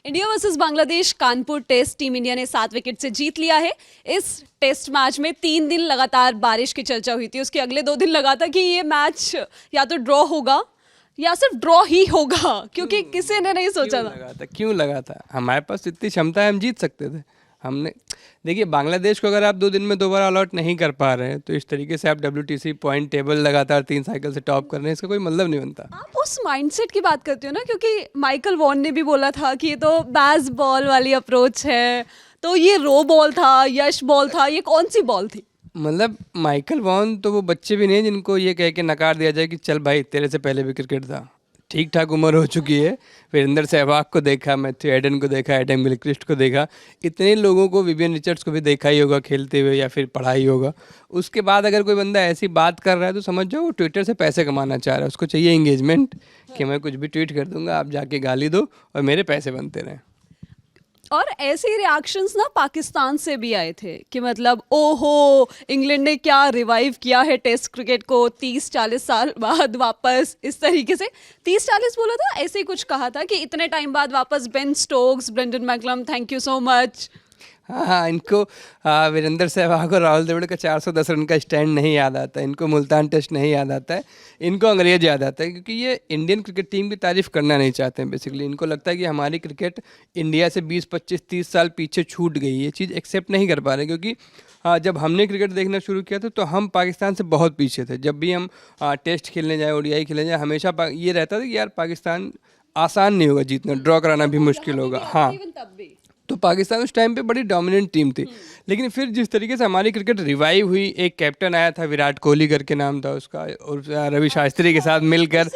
India versus Bangladesh Kanpur test team India ने 7 wicket से जीत लिया है। इस टेस्ट मैच में 3 दिन लगातार बारिश की चर्चा हुई थी। उसके अगले 2 दिन लगा था कि ये मैच या तो ड्रॉ होगा या सिर्फ ड्रॉ ही होगा, क्योंकि किसी ने नहीं सोचा था। क्यों लगा था? हमारे पास इतनी क्षमता है, हम जीत सकते थे। हमने देखिए, बांग्लादेश को अगर आप 2 दिन में दोबारा अलॉट नहीं कर पा रहे हैं तो इस तरीके से आप WTC पॉइंट टेबल लगातार 3 साइकिल से टॉप कर रहे हैं, इसका कोई मतलब नहीं बनता। आप उस माइंडसेट की बात करते हो ना, क्योंकि माइकल वॉन ने भी बोला था कि ये तो बैस बॉल वाली अप्रोच है, तो ये रो बॉल था, यश बॉल था, ये कौन सी बॉल थी? मतलब माइकल वॉन तो वो बच्चे भी नहीं जिनको ये कह के नकार दिया जाए कि चल भाई तेरे से पहले भी क्रिकेट था। ठीक ठाक उम्र हो चुकी है। वीरेंद्र सहवाग को देखा, मैथ्यू एडन को देखा, एडम गिलक्रिस्ट को देखा, इतने लोगों को, विवियन रिचर्ड्स को भी देखा ही होगा खेलते हुए या फिर पढ़ा ही होगा। उसके बाद अगर कोई बंदा ऐसी बात कर रहा है तो समझ जाओ वो ट्विटर से पैसे कमाना चाह रहा है। उसको चाहिए एंगेजमेंट कि मैं कुछ भी ट्वीट कर दूंगा, आप जाके गाली दो और मेरे पैसे बनते रहें। और ऐसे रिएक्शंस ना पाकिस्तान से भी आए थे कि मतलब ओहो, इंग्लैंड ने क्या रिवाइव किया है टेस्ट क्रिकेट को 30-40 साल बाद वापस। इस तरीके से 30-40 बोला था, ऐसे ही कुछ कहा था कि इतने टाइम बाद वापस Ben Stokes, Brendon McCullum, thank you so much. हाँ, इनको वीरेंद्र सहवाग और राहुल द्रविड़ का 410 रन का स्टैंड नहीं याद आता है, इनको मुल्तान टेस्ट नहीं याद आता है, इनको अंग्रेज याद आता है, क्योंकि ये इंडियन क्रिकेट टीम की तारीफ करना नहीं चाहते हैं। बेसिकली इनको लगता है कि हमारी क्रिकेट इंडिया से 20-25-30 साल पीछे छूट गई। ये चीज़ एक्सेप्ट नहीं कर पा रहे, क्योंकि जब हमने क्रिकेट देखना शुरू किया था तो हम पाकिस्तान से बहुत पीछे थे। जब भी हम टेस्ट खेलने जाए, ODI खेलने जाए, हमेशा ये रहता था कि यार पाकिस्तान आसान नहीं होगा जीतना, ड्रॉ कराना भी मुश्किल होगा। हाँ, तो पाकिस्तान उस टाइम पे बड़ी डोमिनेंट टीम थी। लेकिन फिर जिस तरीके से हमारी क्रिकेट रिवाइव हुई, एक कैप्टन आया था, विराट कोहली करके नाम था उसका, और रवि शास्त्री के साथ मिलकर,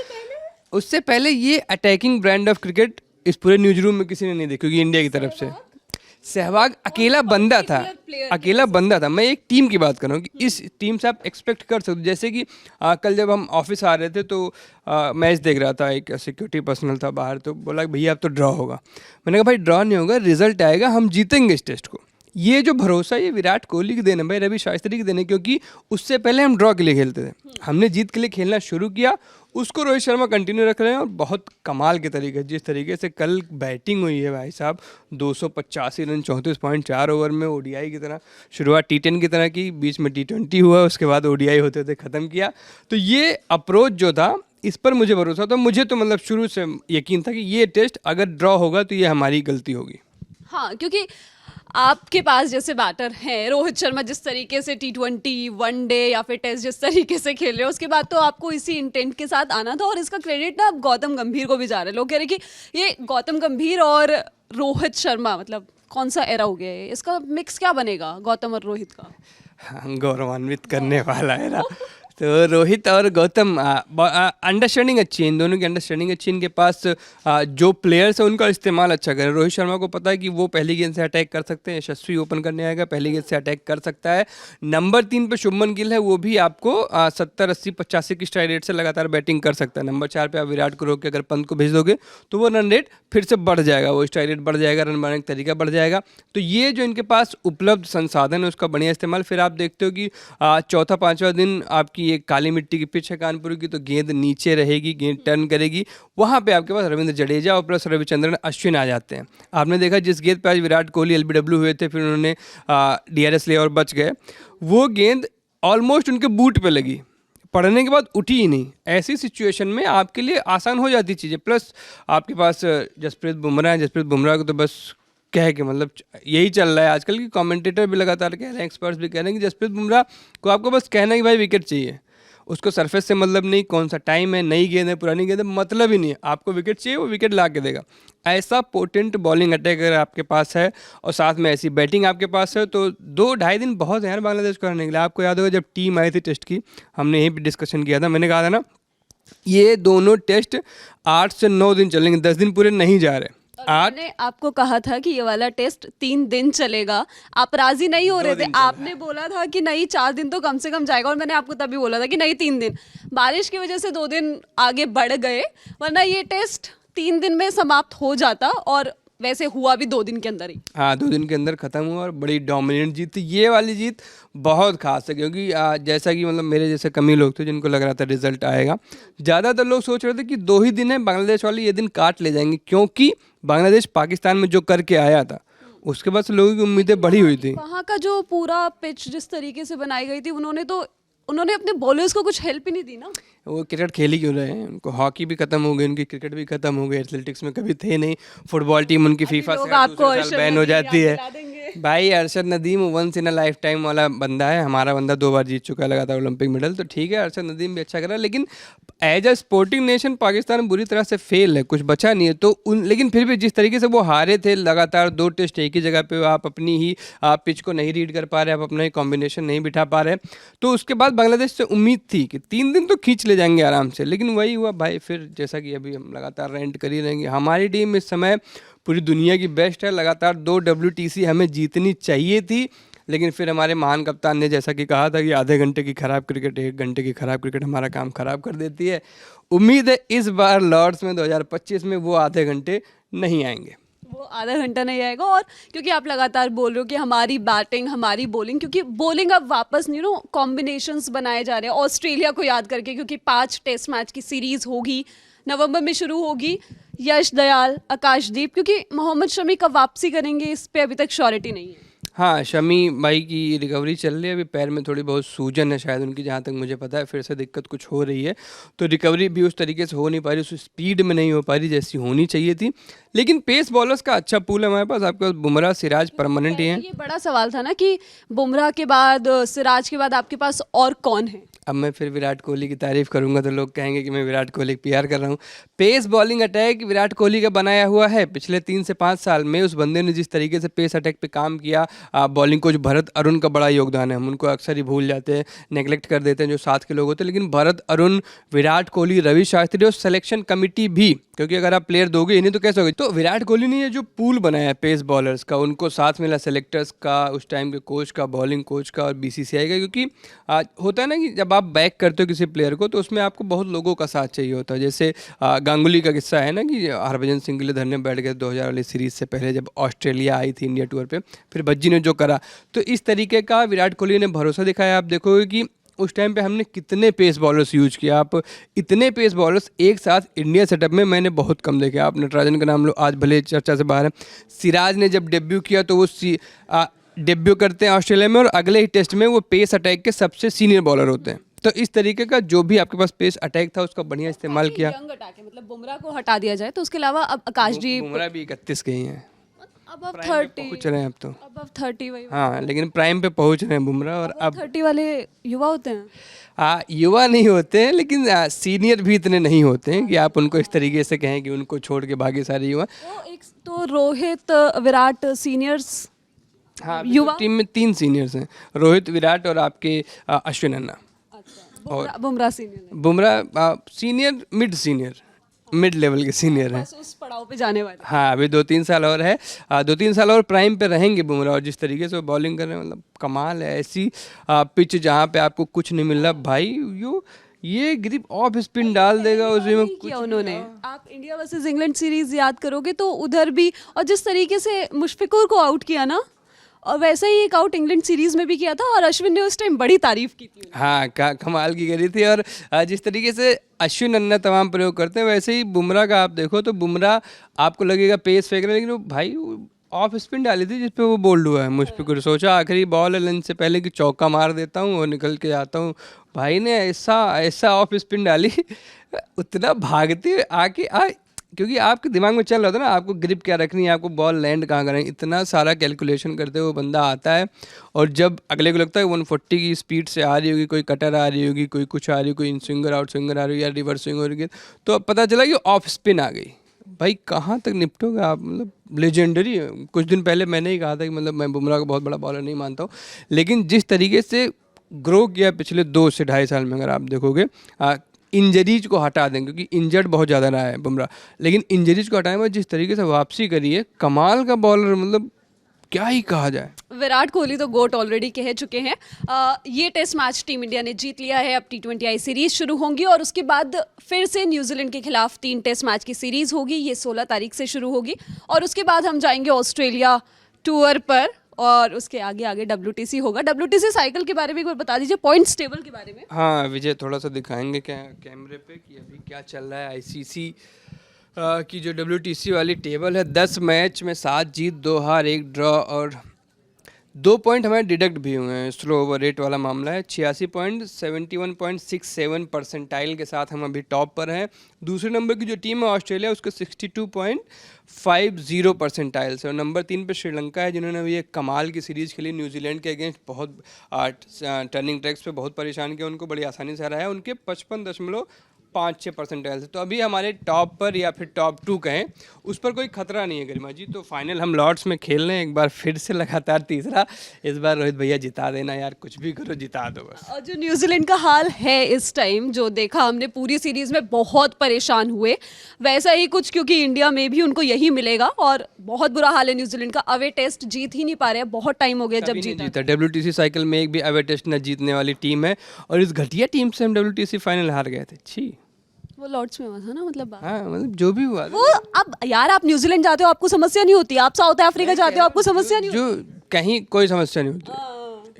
उससे पहले ये अटैकिंग ब्रांड ऑफ क्रिकेट इस पूरे न्यूज रूम में किसी ने नहीं देखी, क्योंकि इंडिया की तरफ से सहवाग अकेला बंदा था, अकेला बंदा था। मैं एक टीम की बात कर रहा हूँ कि इस टीम से आप एक्सपेक्ट कर सकते हो। जैसे कि कल जब हम ऑफिस आ रहे थे तो मैच देख रहा था, एक सिक्योरिटी पर्सनल था बाहर, तो बोला भैया अब तो ड्रॉ होगा। मैंने कहा भाई ड्रॉ नहीं होगा, रिजल्ट आएगा, हम जीतेंगे इस टेस्ट को। ये जो भरोसा, ये विराट कोहली की देन है भाई, रवि शास्त्री की देन है, क्योंकि उससे पहले हम ड्रॉ के लिए खेलते थे, हमने जीत के लिए खेलना शुरू किया। उसको रोहित शर्मा कंटिन्यू रख रहे हैं और बहुत कमाल के तरीके, जिस तरीके से कल बैटिंग हुई है भाई साहब, 285 रन 34.4 ओवर में, ODI की तरह शुरुआत T10 की तरह की, बीच में T20 हुआ, उसके बाद ODI होते होते ख़त्म किया। तो ये अप्रोच जो था, इस पर मुझे भरोसा था। मुझे तो मतलब शुरू से यकीन था कि ये टेस्ट अगर ड्रॉ होगा तो ये हमारी गलती होगी। हाँ, क्योंकि आपके पास जैसे बैटर हैं, रोहित शर्मा जिस तरीके से T20, वनडे या फिर टेस्ट जिस तरीके से खेल रहे हो, उसके बाद तो आपको इसी इंटेंट के साथ आना था। और इसका क्रेडिट ना अब गौतम गंभीर को भी जा रहे हैं। लोग कह रहे कि ये गौतम गंभीर और रोहित शर्मा मतलब कौन सा एरा हो गया है, इसका मिक्स क्या बनेगा गौतम और रोहित का? हाँ, गौरवान्वित करने वाला एरा। तो रोहित और गौतम अंडरस्टैंडिंग अच्छी है, इन दोनों की अंडरस्टैंडिंग अच्छी। इनके पास जो प्लेयर्स हैं उनका इस्तेमाल अच्छा करें। रोहित शर्मा को पता है कि वो पहली गेंद से अटैक कर सकते हैं, यशस्वी ओपन करने आएगा, पहली गेंद से अटैक कर सकता है। नंबर 3 पे शुभमन गिल है, वो भी आपको 70, 80, 85 की स्ट्राइक रेट से लगातार बैटिंग कर सकता है। नंबर 4 पे आप विराट को रोक के अगर पंत को भेज दोगे तो वो रन रेट फिर से बढ़ जाएगा, वो स्ट्राइक रेट बढ़ जाएगा, रन बनाने का तरीका बढ़ जाएगा। तो ये जो इनके पास उपलब्ध संसाधन है उसका बढ़िया इस्तेमाल। फिर आप देखते हो कि चौथा 5वां दिन आपकी एक काली मिट्टी की पिच है कानपुर की, तो गेंद नीचे रहेगी, गेंद टर्न करेगी, वहाँ पे आपके पास रविंद्र जडेजा और प्लस रविचंद्रन अश्विन आ जाते हैं। आपने देखा जिस गेंद पे आज विराट कोहली LBW हुए थे, फिर उन्होंने DRS लिया और बच गए, वो गेंद ऑलमोस्ट उनके बूट पे लगी, पढ़ने के बाद उठी ही नहीं। ऐसी सिचुएशन में आपके लिए आसान हो जाती चीज़ें। प्लस आपके पास जसप्रीत बुमराह है, जसप्रीत बुमराह को तो बस कह के मतलब यही चल रहा है आजकल की, कमेंटेटर भी लगातार कह रहे हैं, एक्सपर्ट्स भी कह रहे हैं कि जसप्रीत बुमराह को आपको बस कहना है कि भाई विकेट चाहिए, उसको सरफेस से मतलब नहीं, कौन सा टाइम है, नई गेंद है, पुरानी गेंद है, मतलब ही नहीं है, आपको विकेट चाहिए, वो विकेट ला के देगा। ऐसा पोटेंट बॉलिंग अटैक अगर आपके पास है और साथ में ऐसी बैटिंग आपके पास है तो 2-2.5 दिन बहुत है यार बांग्लादेश को हराने के लिए। आपको याद होगा जब टीम आई थी टेस्ट की, हमने यहीं पर डिस्कशन किया था, मैंने कहा था ना ये दोनों टेस्ट 8 से 9 दिन चलेंगे, 10 दिन पूरे नहीं जा रहे। मैंने आपको कहा था कि ये वाला टेस्ट 3 दिन चलेगा, आप राजी नहीं हो रहे थे। आपने बोला था कि नहीं 4 दिन तो कम से कम जाएगा, और मैंने आपको तभी बोला था कि नहीं 3 दिन। बारिश की वजह से 2 दिन आगे बढ़ गए, वरना ये टेस्ट 3 दिन में समाप्त हो जाता। और वैसे हुआ भी 2 दिन के अंदर ही। हाँ, 2 दिन के अंदर ख़त्म हुआ और बड़ी डोमिनेंट जीत थी। ये वाली जीत बहुत खास है क्योंकि जैसा कि मतलब मेरे जैसे कम ही लोग थे जिनको लग रहा था रिजल्ट आएगा। ज़्यादातर लोग सोच रहे थे कि 2 ही दिन है, बांग्लादेश वाले ये दिन काट ले जाएंगे, क्योंकि बांग्लादेश पाकिस्तान में जो करके आया था उसके बाद से लोगों की उम्मीदें बढ़ी हुई थी। वहाँ का जो पूरा पिच जिस तरीके से बनाई गई थी, उन्होंने अपने बॉलर्स को कुछ हेल्प ही नहीं दी ना। वो क्रिकेट खेल ही क्यों रहे हैं, उनको हॉकी भी खत्म हो गई, उनकी क्रिकेट भी खत्म हो गई, एथलेटिक्स में कभी थे नहीं, फुटबॉल टीम उनकी फीफा से आपको दूसरे साल बैन हो जाती है। भाई Arshad Nadeem once in a lifetime वाला बंदा है, हमारा बंदा 2 बार जीत चुका है लगातार ओलंपिक मेडल, तो ठीक है अरशद नदीम भी अच्छा कर रहा है, लेकिन as a sporting nation Pakistan बुरी तरह से फेल है, कुछ बचा नहीं है। तो लेकिन फिर भी जिस तरीके से वो हारे थे लगातार 2 टेस्ट एक ही जगह पे, आप अपनी ही पिच को नहीं रीड कर पा रहे, आप अपना ही कॉम्बिनेशन नहीं बिठा पा रहे, तो उसके बाद बांग्लादेश से उम्मीद थी कि 3 दिन तो खींच ले जाएंगे आराम से, लेकिन वही हुआ भाई। फिर जैसा कि अभी हम लगातार रेंट कर ही रहेंगे, हमारी टीम इस समय पूरी दुनिया की बेस्ट है, लगातार 2 WTC हमें जीतनी चाहिए थी, लेकिन फिर हमारे महान कप्तान ने जैसा कि कहा था कि आधे घंटे की खराब क्रिकेट 1 घंटे की खराब क्रिकेट हमारा काम खराब कर देती है। उम्मीद है इस बार लॉर्ड्स में 2025 में वो आधे घंटे नहीं आएंगे, वो आधा घंटा नहीं आएगा। और क्योंकि आप लगातार बोल रहे हो कि हमारी बैटिंग, हमारी बॉलिंग, क्योंकि बॉलिंग अब वापस कॉम्बिनेशंस बनाए जा रहे हैं ऑस्ट्रेलिया को याद करके, क्योंकि 5 टेस्ट मैच की सीरीज होगी, नवंबर में शुरू होगी। यश दयाल, आकाशदीप, क्योंकि मोहम्मद शमी कब वापसी करेंगे इस पे अभी तक श्योरिटी नहीं है। हाँ, शमी भाई की रिकवरी चल रही है, अभी पैर में थोड़ी बहुत सूजन है शायद उनकी, जहाँ तक मुझे पता है, फिर से दिक्कत कुछ हो रही है, तो रिकवरी भी उस तरीके से हो नहीं पा रही, उस स्पीड में नहीं हो पा रही जैसी होनी चाहिए थी। लेकिन पेस बॉलर्स का अच्छा पूल है हमारे पास, आपके पास बुमराह, सिराज परमानेंट ही हैं। ये बड़ा सवाल था ना कि बुमराह के बाद, सिराज के बाद आपके पास और कौन है। अब मैं फिर विराट कोहली की तारीफ करूंगा तो लोग कहेंगे कि मैं विराट कोहली की PR कर रहा हूँ। Pace bowling attack Virat Kohli का बनाया हुआ है। पिछले 3 से 5 साल में उस बंदे ने जिस तरीके से पेस अटैक पे काम किया, बॉलिंग कोच भरत अरुण का बड़ा योगदान है, हम उनको अक्सर ही भूल जाते हैं, नेगलेक्ट कर देते हैं जो साथ के लोग होते हैं, लेकिन भरत अरुण, विराट कोहली, रवि शास्त्री और सिलेक्शन कमेटी भी, क्योंकि अगर आप प्लेयर दोगे ही नहीं तो कैसे होगी। तो विराट कोहली ने ये जो पूल बनाया है पेस बॉलर्स का, उनको साथ मिला सेलेक्टर्स का, उस टाइम के कोच का, बॉलिंग कोच का और BCCI का, क्योंकि होता है ना कि जब आप बैक करते हो किसी प्लेयर को तो उसमें आपको बहुत लोगों का साथ चाहिए होता है। जैसे गांगुली का किस्सा है ना कि हरभजन सिंह के लिए धरने बैठ गए 2000 वाली सीरीज से पहले जब ऑस्ट्रेलिया आई थी इंडिया टूर पे, फिर भज्जी ने जो करा, तो इस तरीके का विराट कोहली ने भरोसा दिखाया। आप देखोगे कि उस टाइम पे हमने कितने पेस बॉलर्स यूज किया, आप इतने पेस बॉलर्स एक साथ इंडिया सेटअप में मैंने बहुत कम देखे। आप नटराजन का नाम लो, आज भले चर्चा से बाहर है। सिराज ने जब डेब्यू किया तो वो डेब्यू करते हैं ऑस्ट्रेलिया में और अगले ही टेस्ट में वो पेस अटैक के सबसे सीनियर बॉलर होते हैं। तो इस तरीके का जो भी आपके पास पेस अटैक था उसका बढ़िया इस्तेमाल किया। यंग अटैक है, मतलब बुमराह को हटा दिया जाए तो उसके अलावा अब आकाशदीप, बुमराह भी 31 के ही हैं, अब 30 पहुंच रहे हैं अब तो, अब 30 वही। हाँ, लेकिन प्राइम पे पहुंच रहे हैं बुमराह। और अब 30 वाले युवा होते हैं। युवा नहीं होते हैं, लेकिन सीनियर भी इतने नहीं होते हैं कि आप उनको इस तरीके से कहें कि उनको छोड़ के बाकी सारे युवा। तो रोहित, विराट सीनियर्स। हाँ, युवा टीम में 3 सीनियर्स हैं, रोहित, विराट और आपके अश्विन अन्ना। अच्छा, बुमराह सीनियर है। बुमराह सीनियर, मिड लेवल के सीनियर हैं, बस उस पड़ाव पे जाने वाले। हाँ, अभी 2-3 साल और है, 2-3 साल और प्राइम पे रहेंगे बुमराह। और जिस तरीके से वो बॉलिंग कर रहे हैं, मतलब कमाल है। ऐसी पिच जहाँ पे आपको कुछ नहीं मिल रहा भाई, ये ग्रिप ऑफ स्पिन डाल देगा उसमें कुछ उन्होंने। आप इंडिया वर्सेस इंग्लैंड सीरीज याद करोगे तो उधर भी, और जिस तरीके से मुशफिकुर को आउट किया ना, और वैसे ही एक आउट इंग्लैंड सीरीज में भी किया था, और अश्विन ने उस टाइम बड़ी तारीफ की थी। हाँ, कमाल की करी थी। और जिस तरीके से अश्विन अन्ना तमाम प्रयोग करते हैं, वैसे ही बुमराह का आप देखो तो बुमराह आपको लगेगा पेस फेंक रहे हैं, लेकिन वो भाई ऑफ स्पिन डाली थी जिसपे वो बोल्ड हुआ है। मुझपे सोचा आखिरी बॉल है लेंथ से पहले कि चौका मार देता हूँ और निकल के जाता हूँ, भाई ने ऐसा ऑफ स्पिन डाली उतना भागते हुए आके क्योंकि आपके दिमाग में चल रहा था ना आपको ग्रिप क्या रखनी है, आपको बॉल लैंड कहाँ करनी है, इतना सारा कैलकुलेशन करते हुए बंदा आता है। और जब अगले को लगता है 140 की स्पीड से आ रही होगी, कोई कटर आ रही होगी, कोई कुछ आ रही, कोई इन स्विंगर आउट स्विंगर आ रही या रिवर्स स्विंग हो रही है, तो अब पता चला कि ऑफ स्पिन आ गई। भाई कहाँ तक निपटोगे आप, मतलब लेजेंडरी है। कुछ दिन पहले मैंने ही कहा था कि मतलब मैं बुमराह को बहुत बड़ा बॉलर नहीं मानता हूँ, लेकिन जिस तरीके से ग्रो किया पिछले 2 से ढाई साल में, अगर आप देखोगे इंजरीज को हटा दें, क्योंकि इंजर्ड बहुत ज़्यादा रहा है बुमराह, लेकिन इंजरीज को हटाए हुए जिस तरीके से वापसी करी है, कमाल का बॉलर। मतलब क्या ही कहा जाए। विराट कोहली तो गोट ऑलरेडी कह चुके हैं। ये टेस्ट मैच टीम इंडिया ने जीत लिया है। अब T20I सीरीज शुरू होंगी और उसके बाद फिर से न्यूजीलैंड के खिलाफ 3 टेस्ट मैच की सीरीज होगी। ये 16 तारीख से शुरू होगी और उसके बाद हम जाएंगे ऑस्ट्रेलिया टूर पर और उसके आगे आगे WTC होगा। WTC साइकिल के बारे में एक बार बता दीजिए, पॉइंट्स टेबल के बारे में। हाँ विजय, थोड़ा सा दिखाएंगे क्या कैमरे पे कि अभी क्या चल रहा है। ICC की जो WTC वाली टेबल है, 10 मैच में 7 जीत 2 हार 1 ड्रॉ और 2 पॉइंट हमारे डिडक्ट भी हुए हैं। स्लो ओवर रेट वाला मामला है। 86 पॉइंट 71.67 परसेंटाइल के साथ हम अभी टॉप पर हैं। दूसरे नंबर की जो टीम है ऑस्ट्रेलिया, उसके 62.50 परसेंटाइल से। और नंबर 3 पे श्रीलंका है, जिन्होंने अभी एक कमाल की सीरीज़ खेली न्यूजीलैंड के अगेंस्ट। बहुत टर्निंग ट्रैक्स पे बहुत परेशान किया उनको, बड़ी आसानी से हराया उनके 55.56 परसेंटाइल से। तो अभी हमारे टॉप पर या फिर टॉप 2 कहें, उस पर कोई खतरा नहीं है गरिमा जी। तो फाइनल हम लॉर्ड्स में खेल रहे हैं एक बार फिर से लगातार तीसरा। इस बार रोहित भैया जिता देना यार, कुछ भी करो जिता दो बस। और जो न्यूजीलैंड का हाल है इस टाइम, जो देखा हमने पूरी सीरीज में, बहुत परेशान हुए, वैसा ही कुछ क्योंकि इंडिया में भी उनको यही मिलेगा। और बहुत बुरा हाल है न्यूजीलैंड का। अवे टेस्ट जीत ही नहीं पा रहे, बहुत टाइम हो गया जब जीता। WTC साइकिल में एक भी अवे टेस्ट न जीतने वाली टीम है और इस घटिया टीम से हम WTC फाइनल हार गए थे। छी, वो लॉर्ड्स में हुआ था ना, मतलब हाँ मतलब जो भी हुआ वो। अब यार आप न्यूजीलैंड जाते हो आपको समस्या नहीं होती, आप साउथ अफ्रीका जाते हो आपको समस्या नहीं जो कहीं कोई समस्या नहीं होती।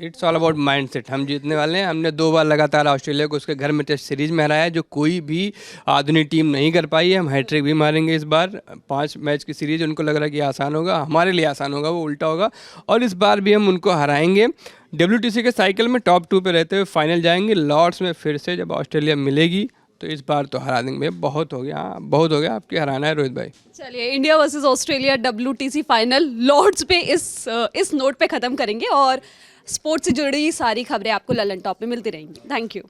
It's all about mind set. हम जीतने वाले हैं। हमने 2 बार लगातार ऑस्ट्रेलिया को उसके घर में टेस्ट सीरीज में हराया, जो कोई भी आधुनिक टीम नहीं कर पाई है। हम हैट्रिक भी मारेंगे इस बार। 5 मैच की सीरीज उनको लग रहा है कि आसान होगा, हमारे लिए आसान होगा, वो उल्टा होगा। और इस बार भी हम उनको हराएंगे। WTC के साइकिल में टॉप 2 पे रहते हुए फाइनल जाएंगे। लॉर्ड्स में फिर से जब ऑस्ट्रेलिया मिलेगी तो इस बार तो हरा देंगे। बहुत हो गया, हाँ बहुत हो गया, आपके हराना है रोहित भाई। चलिए, India versus Australia WTC final Lord's पे इस नोट पे खत्म करेंगे और स्पोर्ट्स से जुड़ी सारी खबरें आपको ललन टॉप पे मिलती रहेंगी। Thank you.